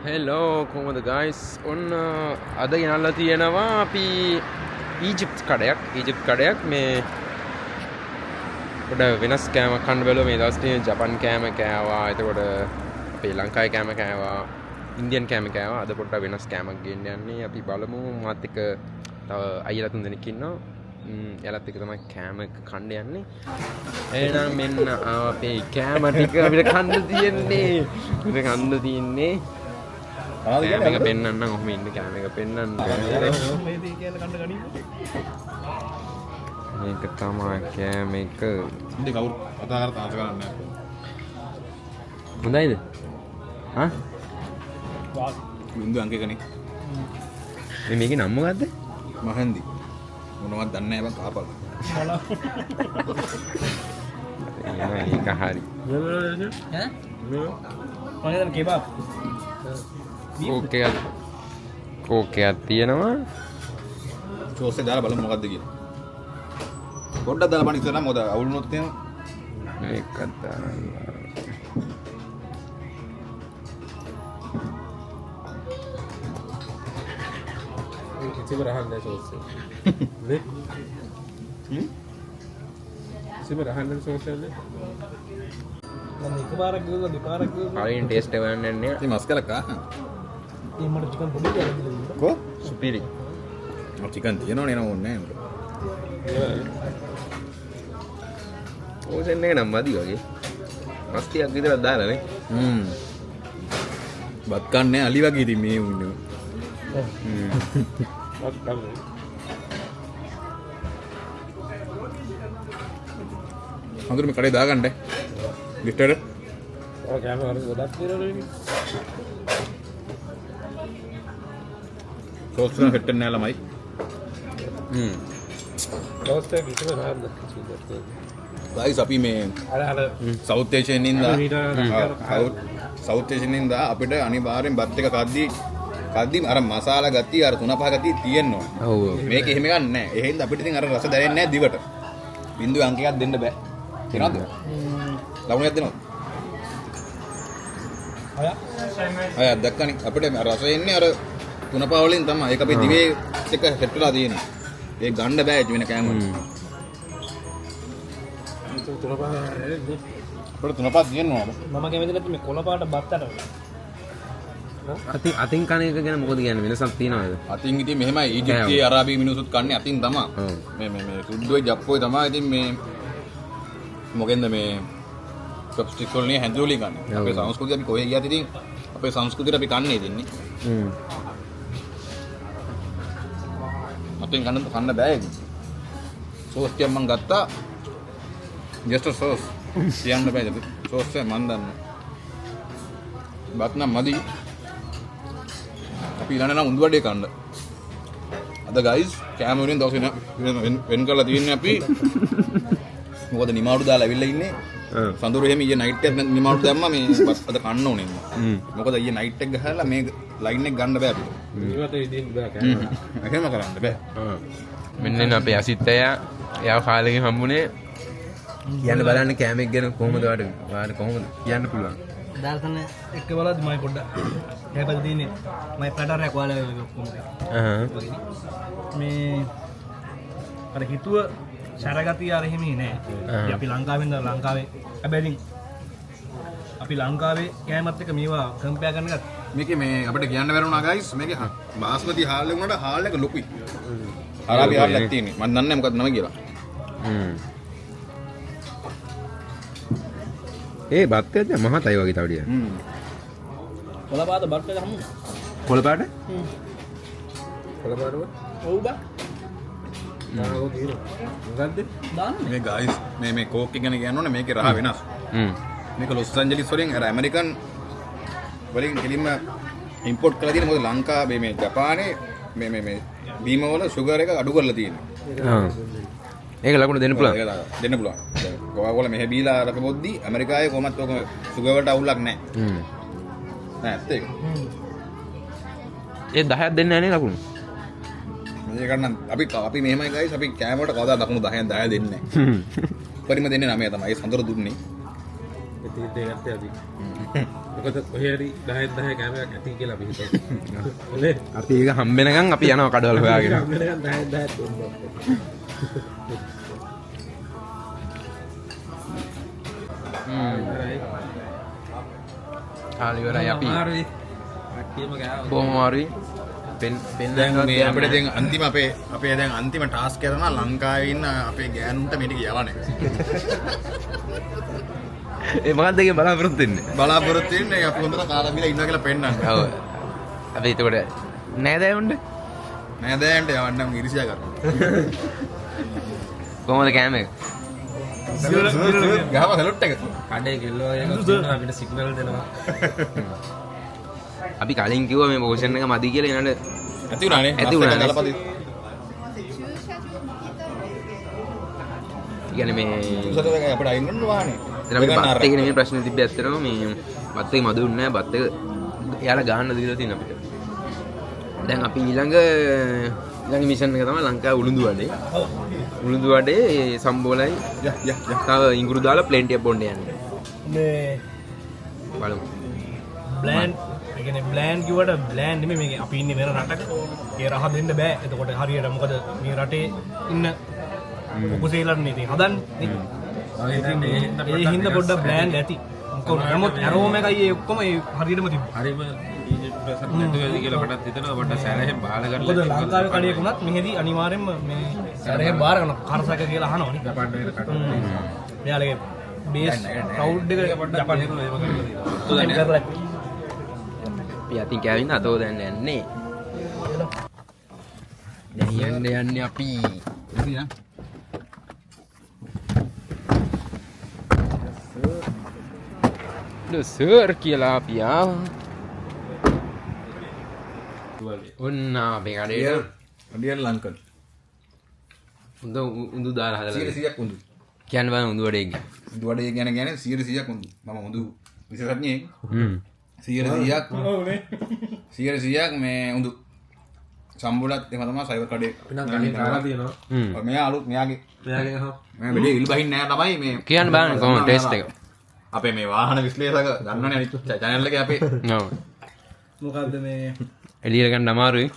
Hello කොහොමද guys ඔන්න අද ගෙනල්ලා තියෙනවා අපි ඊජිප්ත් කඩයක් මේ පොඩ වෙනස් කෑම කන්න බැලුවා මේ දවස් ටිකේ ජපන් කෑම කෑවා එතකොට අපේ ලංකාවේ කෑම කෑවා ඉන්දියන් කෑම කෑවා අද පොඩ්ඩක් වෙනස් කෑමක් ගෙන්න යන්නේ අපි බලමු මාත් එක්ක තව අයියලා තුන් දෙනෙක් ඉන්නවා එයාලත් එක්ක තමයි කෑම කන්න යන්නේ එහෙනම් මෙන්න අපේ කෑම ටික අපිට කන්න තියෙන්නේ කෑම එක පෙන්වන්න ඔහොම ඉන්න කෑම එක පෙන්වන්න මේක තමයි කෑම එක ඉතින් කවුරු කතා කරලා තාස කරන්නේ නැහැ හොඳයිද හා බින්දු අංකකනේ මේකේ නම මොකද්ද මහන්දි මොනවද දන්නේ නැහැ බං කහපල් ඒක හරි මම කෙබාබ් කෝකයක් තියෙනවා සෝස් එක දාලා බලමු මොකද්ද කියලා පොඩ්ඩක් දාලා බලන්න ඉස්සරහ මොකද අවුලුනොත් එහෙම මේක දාලා ඉතින් රහන්නේ සෝස් නේ ඉතින් රහන්නේ සෝස් නේ මම එකපාරක් ගිහුවා දෙපාරක් ගිහුවා කලින් ටේස්ට් එක ගන්න යන්නේ ඉතින් මස් කලක් ආ ඉතින් මට චිකන් පොඩි කියලා දෙන්න කො සුපිරි මම චිකන් තියනවනේ නෝ ඕනේ නැහැ ඕසෙන් එක නම් මදි වගේ මස් ටිකක් විතරක් දාලා නේ බත් කන්නේ අලි වගේ ඉතින් මේ උන්නේ හඳුරු මේ කඩේ දාගන්න ලිස්ටර් ඔය කැම වල ගොඩක් තියෙනවනේ සෝස් එක හෙට්ටන්නේ නැහැ ළමයි සෝස් එක ඉතින් රහන්න කිව්වා ගයිස් අපි මේ අර සවුත් ඒෂියන් ඉඳලා සවුත් ඒෂියන් ඉඳලා අපිට අනිවාර්යෙන් බත් එක කද්දි අර මසාලා ගතිය අර තුන පහ ගතිය තියෙනවා. ඔව් මේක එහෙම ගන්න නැහැ. ඒ හින්දා අපිට ඉතින් අර රස දැනෙන්නේ නැහැ දිවට. බින්දු අංකයක් දෙන්න බෑ. තේරෙනවද? ලකුණක් දෙනවද? අය දැක්කනේ අපිට රස එන්නේ අර තුන පහ වලින් තමයි. ඒක අපේ දිවේ එක සෙට් වෙලා තියෙනවා. ඒක ගන්න බෑ වෙන කෑම වලින්. අපිට තුන පහ තියෙනවා. මම කැමති නැති මේ කොළ පාට බත්තට අතින් කන එක ගැන මොකද කියන්නේ වෙනසක් තියනවද අතින් ඉතින් මෙහෙමයි ඊජිප්තයේ අරාබි මිනිස්සුත් කන්නේ අතින් තමයි. මේ සුද්දෝයි ජප්පෝයි තමයි ඉතින් මේ මොකෙන්ද මේ චොප්ස්ටික් වලින් හැන්දෝලි ගන්න. අපේ සංස්කෘතිය අපි කොහේ ගියත් ඉතින් අපේ සංස්කෘතියට අපි කන්නේ ඉතින්නේ. අතින් කන්න බෑ ඉතින්. සෝස් ටිකක් මම ගත්තා. just sauce. කියන්න බෑ ඉතින්. සෝස් එක මන් දන්න. බත් නම් මදි. අපි ඊළඟ නම් උඳු වඩේ කන්න. අද ගයිස් කැම වලින් දවස් වෙන කරලා තියෙන්නේ අපි. මොකද නිමාඩු දාලා ඇවිල්ලා ඉන්නේ. සඳුරු එහෙම ඊයේ නයිට් එක නිමාඩු දැම්මා මේ බත් අද කන්න ඕනේ. මොකද ඊයේ නයිට් එක ගහලා මේ ලයින් එක ගන්න බෑ අපිට. මේකට ඉදින් බෑ කෑම. එහෙම කරන්න බෑ. මෙන්න අපේ අසිත් එයා කාලෙකින් හම්බුනේ කියන්න බලන්න කෑමක් ගැන කොහොමද වාට කොහොමද කියන්න පුළුවන් දාර්තන එක්ක බලද්දි මම පොඩ්ඩක් හැපද තියෙන්නේ මම ප්ලැටර් එකක් වල ඔක්කොම මේ අර හිතුව සරගතිය අර හිමි නෑ අපි ලංකාවෙන් ඉඳලා ලංකාවේ හැබැයි අපි ලංකාවේ කෑමත් එක්ක මේවා කම්පෙයාර් කරන එකත් මේකේ මේ අපිට කියන්න බැරුණා ගයිස් මේකේ බාස්මති හාල් එක උනට හාල් එක ලොකුයි අරාබි හාල් එකක් තියෙන්නේ මම දන්නේ නැහැ මොකක්ද නම කියලා ඒ බත් එක දැන් මහතයි වගේ තව ටික කොළ පාට බත් එක හම්බුනේ කොළ පාට කොළ පාටව ඔව් බා නාගෝ දින මොකද්ද දාන්නේ මේ ගයිස් මේ කෝක් එක ගැන කියන්න ඕනේ මේකේ රහ වෙනස් මේක ලොස් ඇන්ජලිස් වලින් අර ඇමරිකන් වලින් කෙලින්ම ඉම්පෝට් කරලා තියෙන මොකද ලංකාවේ මේ ජපානයේ මේ බීම වල සුගර් එක අඩු කරලා තියෙනවා ඒක ලකුණු දෙන්න පුළුවන් දෙන්න පුළුවන් කොකාකෝලා මෙහෙ බීලා අරක බොද්දි ඇමරිකාවේ කොහොමත් ඔක සුගර් වලට අවුලක් නැහැ නෑ ඇත්ත ඒක ඒ 10ක් දෙන්නේ නැහැ නේ ලකුණු මේක නම් අපි මෙහෙමයි ගයිස් අපි කෑම වලට කවදා ලකුණු 10න් 10 දෙන්නේ නැහැ උඩරිම දෙන්නේ 9 තමයි ඒ සඳර දුන්නේ ඉතින් ඒකත් අපි මොකද කොහේ හරි 10 කැමරාවක් ඇති කියලා අපි හිතුවා. අපි ඒක හම්බෙනකන් අපි යනවා කඩවල හොයාගෙන. හම්බෙනකන් 10 දුන්නා. ආලිවරයි අපි මාරුයි. කට්ටියම ගාව. බොහොම මාරුයි. දැන් මේ අපිට දැන් අන්තිම අපේ දැන් අන්තිම ටාස්ක් එක තමයි ලංකාවේ ඉන්න අපේ ගෑනුන්ට මේක යවන්නේ. ඒ මොකක්ද ඒකෙන් බලාපොරොත්තු වෙන්නේ? බලාපොරොත්තු වෙන්නේ අපි හොඳට කාලා බීලා ඉන්නවා කියලා පෙන්නන්න. ඔව්. අපි එතකොට නෑදෑයොන්ට නෑ දැන්ට යවන්නම් ඉරිසියා කරනවා. කොහොමද කෑම එක? ගහම සලුට් එක. කඩේ කෙල්ලෝ එකක් දුන්නා අපිට සිග්නල් දෙනවා. අපි කලින් කිව්වා මේ පෝෂන් එක මදි කියලා ඊනට ඇති උනානේ. ඇති උනානේ. ගලපති. කියන්නේ මේ උසට එක අපිට අයින් කරන්න වානේ. දැන් අපි බත් එකේ නෙමෙයි ප්‍රශ්නේ තිබ්බේ ඇත්තටම මේ බත් එක මදුන්නේ නැහැ බත් එක එයාලා ගහන්න දීලා තියෙන අපිට. දැන් අපි ඊළඟ මිෂන් එක තමයි ලංකාවේ උළුඳු වඩේ. උළුඳු වඩේ සම්බෝලයි තව ඉඟුරු දාලා ප්ලෙන්ටි එක බොන්න යන්නේ. මේ බලමු. බ්ලෑන්ඩ් ඒ කියන්නේ බ්ලෑන්ඩ් කිව්වට බ්ලෑන්ඩ් නෙමෙයි මේක අපි ඉන්නේ වෙන රටක. ඒ රහ දෙන්න බෑ. එතකොට හරියට මොකද මේ රටේ ඉන්න උපසේලන්නේ ඉතින් හදන්නේ. ඒ හින්දා පොඩ්ඩක් බ්ලෑන්ඩ් ඇති. මොකද නමුත් ඇරෝම එකයි ඒ ඔක්කොම ඒ හරියටම තිබ්බා. හරිම ප්‍රසන්න නැතුවද කියලා මටත් හිතෙනවා. මට සැරහෙන් බාල මොකද කරලා ලංකාවේ කඩේ වුණත් මෙහෙදි අනිවාර්යෙන්ම මේ සැරේ බාර ගන්න කරසක කියලා අහනවනේ. ජපාන් වල කඩ. මෙයාලගේ බේස් ක්‍රවුඩ් එක ජපාන් එහෙම කරලා තියෙනවා. අපි අතින් කෑවින්න අතෝ දැන් යන්නේ. දැන් යන්නේ අපි. සර් කියලා අපි ආවා. ඔන්න අපේ කඩේට අඩියල් ලංකන්. උඳු දාලා හදලා 100ක් උඳු. කියන්න බෑ උඳු වඩේ ගියා. උඳු වඩේ ගැන කියන්නේ 100ක් උඳු. මම උඳු විශේෂඥයෙක්. හ්ම්. 100ක් මේ උඳු. සම්බුලත් එහෙම තමයි සයිවර් කඩේ. නම් කලින් කාලා තියෙනවා. හ්ම්. මෙයා අලුත් මෙයාගේ මෙයාගේ අහව. මම වෙලේ ඉල් බහින්නේ නැහැ තමයි මේ කියන්න බෑනේ කොහොමද ටෙස්ට් එක. අපේ මේ වාහන විශ්ලේෂක ගන්නනේ අනිත් channel එකේ අපේ ඔව්. මොකද්ද මේ එළියට ගන්න අමාරුයි.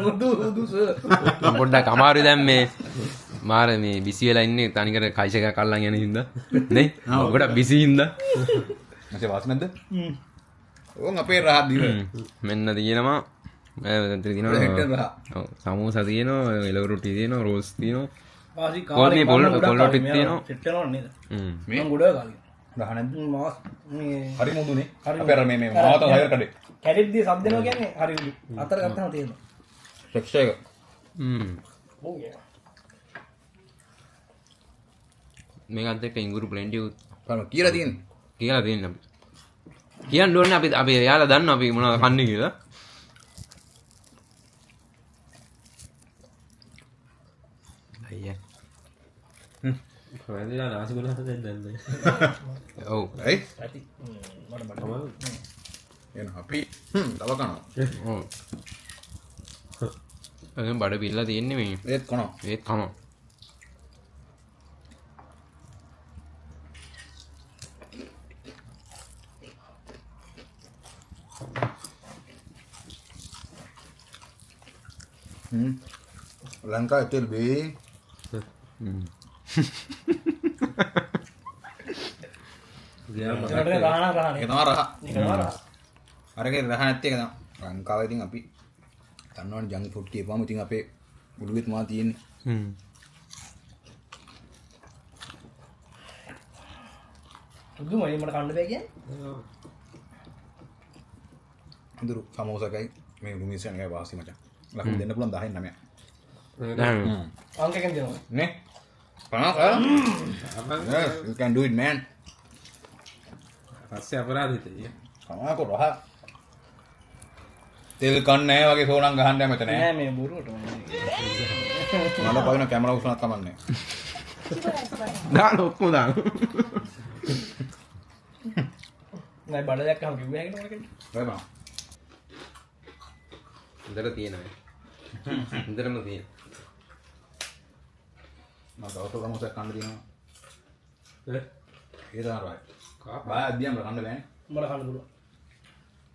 උදු සර්. පොඩ්ඩක් අමාරුයි දැන් මේ මාර මේ බිසි වෙලා ඉන්නේ තනිකර කයිස් එකක් අල්ලන් යන හින්දා නේ. ඔකට බිසි හින්දා. නැසේ වාස් නැද්ද? ඕන් අපේ රහ දිව. මෙන්න තියෙනවා මෙතන තියෙනවා. ඔව් සමෝසා තියෙනවා, එළවලු රොටි තියෙනවා, රෝස් තියෙනවා. පාසි කොල්මේ පොල් රොටි තියෙනවා. සෙට් කරනවා නේද? හ්ම්. මම ගොඩ කාලේ. රහ නැද්ද? මාස් මේ හරි මුදුනේ. අපේ අර මේ මාත සයිවර් කඩේ. කැඩිට්දී සබ් දෙනවා කියන්නේ හරි උදු. අතර ගත්තම තියෙනවා. ටෙක්ස්චර් එක. හ්ම්. ඔව් යා. මේකත් එක්ක ඉඟුරු ප්ලෙන්ටි බලන්න කියලා තියෙන්නේ. කියලා තියෙනවා අපි. කියන්න ඕනේ අපි යාලා දන්නවා අපි මොනවද කන්නේ කියලා. අයියා. වැදලා නාසිගුණ හදන්න දැන්නේ. ඔව්. ඇයි? ඇති. මට තමයි. එන අපි තව කනවා. ඔව්. එහෙනම් බඩ පිල්ලා තියෙන්නේ මේ. ඒත් කනවා. ඒත් කම. ලංකාවේ තෙල් බේ. ගියා රහණ රහණ. ඒක තමයි රහ. ඒක තමයි රහ. අරගේ රහ නැති එක තමයි. ලංකාවේ ඉතින් අපි දන්නවනේ ජංක් ෆුඩ් කියපුවම ඉතින් අපේ උළුවෙත් මා තියෙන්නේ. හ්ම්. උදු මම මට කන්න බෑ කියන්නේ. අඳුරු සමෝසකයි මේ උළුමිසන් එකයි වාසි මචං. ලකුණු දෙන්න පුළුවන් 10න් 9ක්. දැන් අංකෙන් දෙනවා. නේ? 50 Yes, you can do it man. පස්සේ අපරාධිත ඉතින්. කමාකෝ රහ. තෙල් කන්නේ නැහැ වගේ සෝනම් ගහන්න යමෙත නෑ. නෑ මේ බොරුවට මම. මම පයින් කැමරා උස්සනක් කමන්නේ. දාන ඔක්කොම දාන. නෑ බඩ දැක්කම කිව්ව හැකිනේ මොකද? බය බා. හොඳට තියෙනවා. හොඳටම තියෙනවා. මම දවස් වල මොකක්ද කන්න දිනවා. ඒ තමයි බය. බය අධ්‍යයම කන්න බෑනේ. උඹලා කන්න පුළුවන්.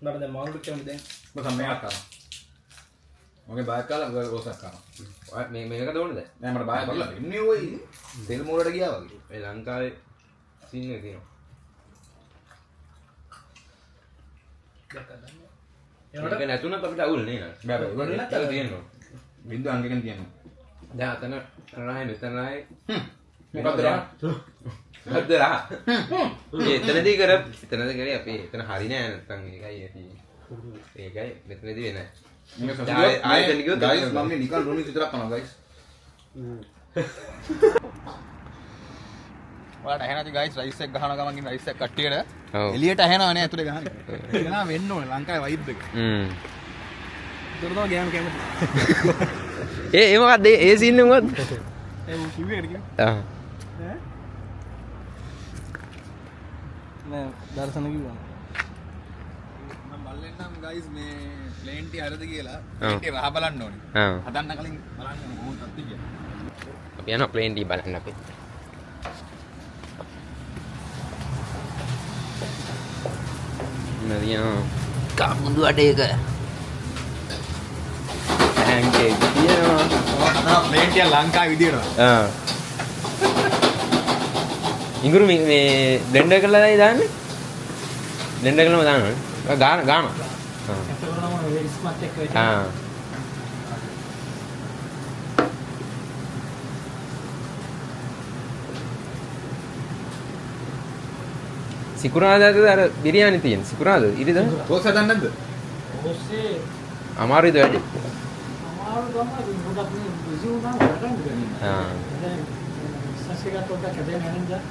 උඹට දැන් මාළුට කියන්නේ දැන් මම සම්මයක් කරනවා. මගේ බය කාලා ඔය රෝසක් කරනවා. මේක දෝනද නෑ මට බය බලලා ඉන්නේ ඔය තෙල් මෝලට ගියා වගේ. ඒ ලංකාවේ සීන් එක තියෙනවා ඒක නැතුණත් අපිට අවුල් නේ නේද බෑ බෑ ඒක නැත්තම් තියෙනවා බින්දු අංගකෙන් තියෙනවා. දැන් අතන රායි මෙතන රායි මොකද්ද රා? මොකද්ද රා එතනදී කරේ අපි එතන හරි නෑ නැත්තම් ඒකයි මෙතනදී වෙන්නේ මේක ආයෙ දැන් ගියොත් ගයිස් මම මේ නිකන් රොනිස් විතරක් කරනවා ගයිස්. ඔයාලට ඇහෙනවද ගයිස් රයිස් එක ගහනවා ගමන් ඉන්න රයිස් එක කට්ටියට එළියට ඇහෙනවනේ ඇතුලේ ගහන්නේ. ඒක නා වෙන්න ඕනේ ලංකාවේ වයිබ් එක. ඒතර තමයි ගෑනු කැමති. ඒ මොකක්ද ඒ සීන් එක මොකක්ද ඒ කිව්වේ ඒකට කිව්වේ. ආ නෑ දර්ශන කිව්වා. මම බලන්නම් ගයිස් මේ ප්ලේන් ටි හරිද කියලා. ප්ලේන් ටි රහ බලන්න ඕනේ. ආ හදන්න කලින් බලන්න ඕනේ කොහොමද අත්ති කියලා. අපි යනවා ප්ලේන් ටී බලන්න අපි නදියෝ කමුදු අඩේක පැන්කේක් තියෙනවා හදන ප්ලේන් ටි ලංකාවේ විදියට. ඉඟුරු මේ බ්ලෙන්ඩර් කරලායි දාන්නේ බ්ලෙන්ඩර් කරලාම දානවනේ ගාන සිකුරාදාද අර බිරියානි තියෙන සිකුරාද ඉරිද කොහොස් හදන්නේ නැද්ද? ඔස්සේ අමාරුයිද වැඩි අමාරු තමයි පොඩක් මේ බිසි වුණා වරන් ගන්නේ. දැන් සස්සිකත් පොඩක් හදගෙන යනවා.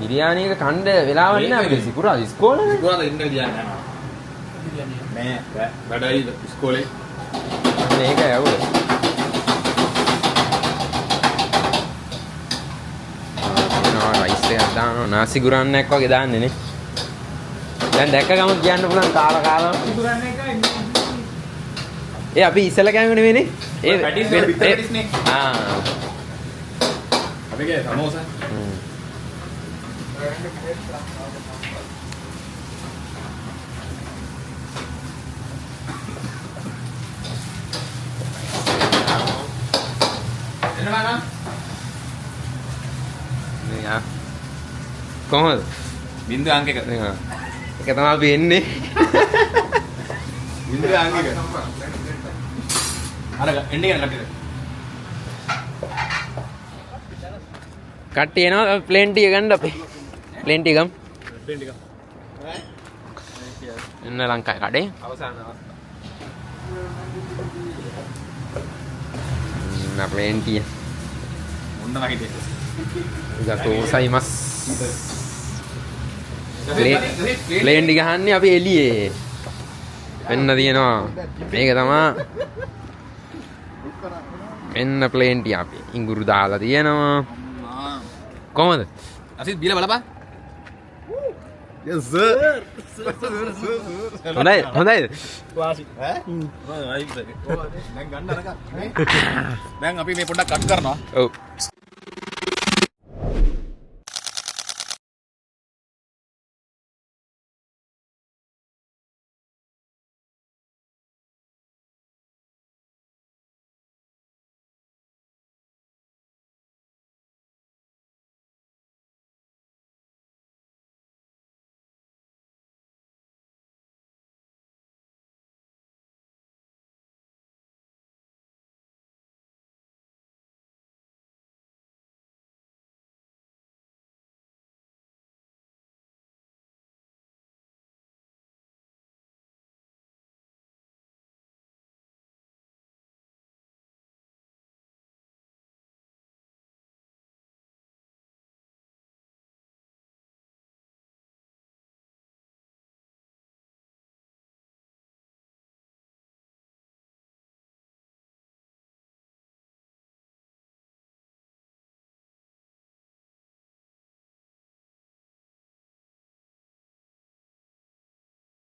බිරියානි එක කණ්ඩ වෙලාවක් නෑ අපිට සිකුරාද ඉස්කෝලේ සිකුරාද ඉන්න ගියා නෑ. නෑ වැඩයි ඉස්කෝලේ. මේක ඇවුල රයිස් එකක් දානවා නාසි ගුරන්නක් වගේ දාන්නේ නේ දැන් දැක්ක ගමන් කියන්න පුළුවන් කාලා ඉතුරන්නේ එකයි ඒ අපි ඉස්සලා කෑම නෙවෙයිනේ ඒ පැටිස් නේ බිත්තර පැටිස් නේ. අපි ගේ සමෝසා. එනවා යා කොහොමද බින්දු අංක එක. ඒක තමයි අපි එන්නේ බින්දු අංක එක. අර එන්නේ යන කට්ටිය. කට්ටිය එනවා ප්ලේන් ටී ගන්න අපි ප්ලේන් ටී ගම් ට්‍රෙන්ඩ් එක. එන්න ලංකාවේ කඩේ අවසාන ප්ලේන් ටී මොන්න වහිතේ. ගතෝසයි මස් ප්ලේන් ටී ගහන්නේ අපි එළියේ වෙන්න තියෙනවා මේක තමයි එන්න ප්ලේන් ටී අපි ඉඟුරු දාලා තියෙනවා කොහමද අසිත් බීලා බලපන්. yes හොඳයිද වාසි. දැන් ගන්න අරක. දැන් අපි මේ පොඩ්ඩක් කට් කරනවා. ඔව්